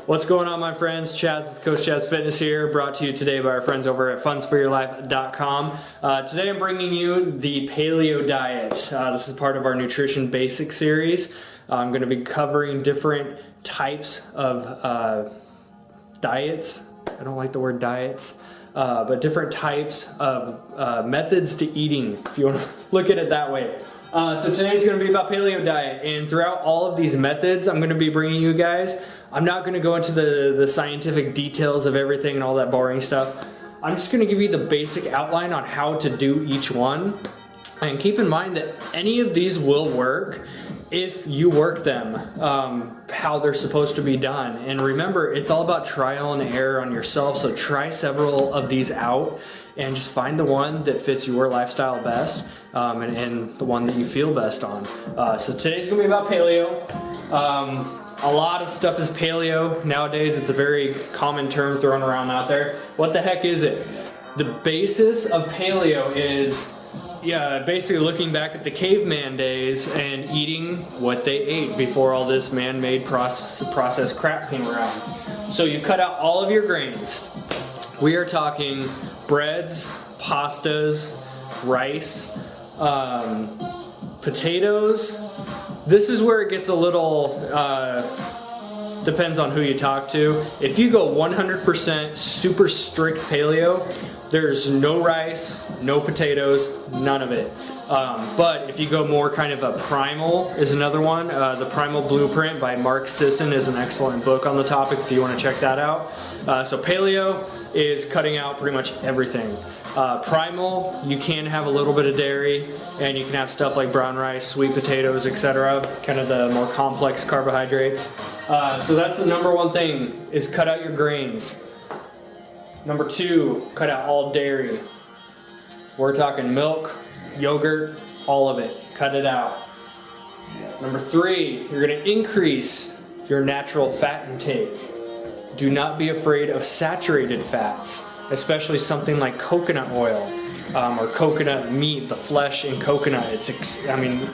What's going on, my friends? Chaz with Coach Chaz Fitness here, brought to you today by our friends over at fundsforyourlife.com. Today I'm bringing you the Paleo diet. This is part of our Nutrition Basics series. I'm going to be covering different types of diets. I don't like the word diets, but different types of methods to eating, if you want to look at it that way. So today's going to be about paleo diet, and throughout all of these methods I'm going to be bringing you guys, I'm not going to go into the scientific details of everything and all that boring stuff. I'm just going to give you the basic outline on how to do each one, and keep in mind that any of these will work if you work them how they're supposed to be done. And remember, it's all about trial and error on yourself, so try several of these out and just find the one that fits your lifestyle best, and the one that you feel best on. So today's gonna be about paleo. A lot of stuff is paleo nowadays. It's a very common term thrown around out there. What the heck is it? The basis of paleo is basically looking back at the caveman days and eating what they ate before all this man-made processed crap came around. So you cut out all of your grains. We are talking breads, pastas, rice, potatoes. This is where it gets a little, depends on who you talk to. If you go 100% super strict paleo, there's no rice, no potatoes, none of it. But if you go more kind of a primal is another one. The Primal Blueprint by Mark Sisson is an excellent book on the topic if you want to check that out. So paleo is cutting out pretty much everything. Primal, you can have a little bit of dairy, and you can have stuff like brown rice, sweet potatoes, etc. Kind of the more complex carbohydrates. So that's the number one thing, is cut out your grains. Number two, cut out all dairy. We're talking milk, yogurt, all of it. Cut it out. Number three, you're going to increase your natural fat intake. Do not be afraid of saturated fats, especially something like coconut oil or coconut meat, the flesh in coconut.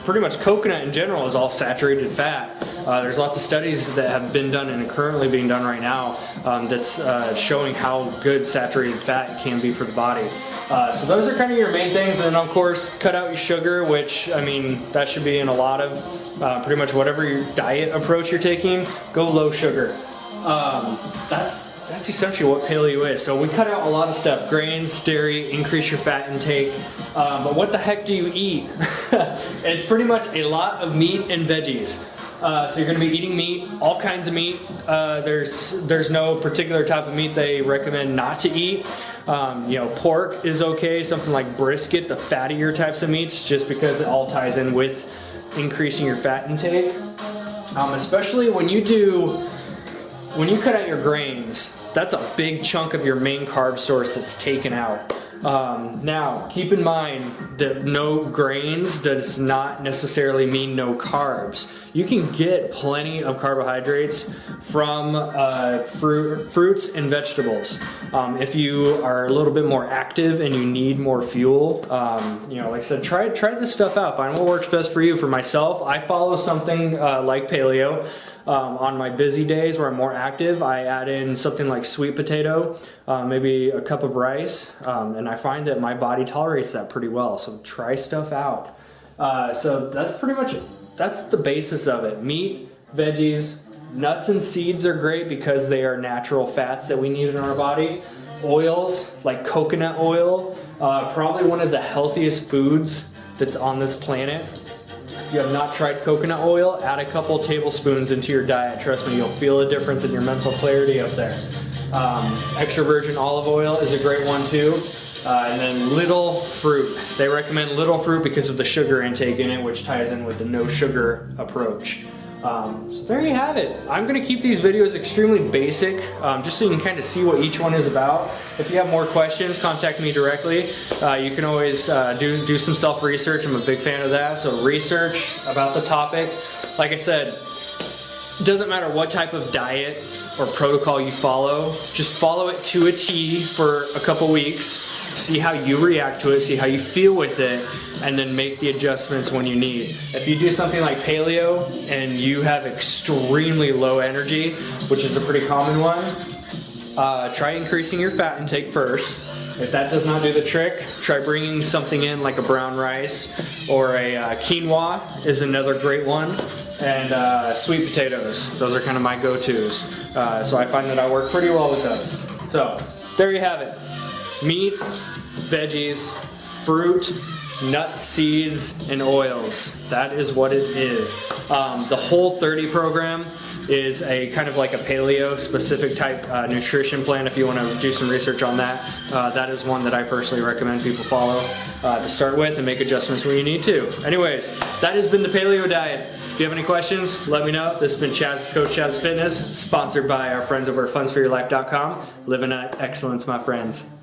Pretty much coconut in general is all saturated fat. There's lots of studies that have been done and are currently being done right now that's showing how good saturated fat can be for the body. So those are kind of your main things. And then of course, cut out your sugar, which that should be in a lot of pretty much whatever your diet approach you're taking, go low sugar. That's essentially what paleo is. So we cut out a lot of stuff: grains, dairy, increase your fat intake. But what the heck do you eat? It's pretty much a lot of meat and veggies. So you're going to be eating meat, all kinds of meat. There's no particular type of meat they recommend not to eat. Pork is okay, something like brisket, the fattier types of meats, just because it all ties in with increasing your fat intake. Especially when you cut out your grains, that's a big chunk of your main carb source that's taken out. Now, keep in mind that no grains does not necessarily mean no carbs. You can get plenty of carbohydrates from fruits and vegetables. If you are a little bit more active and you need more fuel, like I said, try this stuff out. Find what works best for you. For myself, I follow something like paleo. On my busy days where I'm more active, I add in something like sweet potato, maybe a cup of rice, and I find that my body tolerates that pretty well. So try stuff out. So that's pretty much that's the basis of it. Meat, veggies, nuts and seeds are great because they are natural fats that we need in our body. Oils like coconut oil, probably one of the healthiest foods that's on this planet. If you have not tried coconut oil, add a couple tablespoons into your diet. Trust me, you'll feel a difference in your mental clarity up there. Extra virgin olive oil is a great one too. And then little fruit. They recommend little fruit because of the sugar intake in it, which ties in with the no sugar approach. So there you have it. I'm going to keep these videos extremely basic, just so you can kind of see what each one is about. If you have more questions, contact me directly. You can always do some self-research. I'm a big fan of that. So research about the topic. Like I said, it doesn't matter what type of diet or protocol you follow, just follow it to a T for a couple weeks, see how you react to it, see how you feel with it, and then make the adjustments when you need. If you do something like paleo and you have extremely low energy, which is a pretty common one, try increasing your fat intake first. If that does not do the trick, try bringing something in like a brown rice, or a quinoa is another great one, and sweet potatoes. Those are kind of my go-tos. So I find that I work pretty well with those. So there you have it. Meat, veggies, fruit, nuts, seeds, and oils. That is what it is. The Whole 30 program is a kind of like a paleo specific type nutrition plan. If you want to do some research on that, that is one that I personally recommend people follow to start with and make adjustments when you need to. Anyways, that has been the paleo diet. If you have any questions, let me know. This has been Chaz with Coach Chaz Fitness, sponsored by our friends over at funsforyourlife.com. Living at excellence, my friends.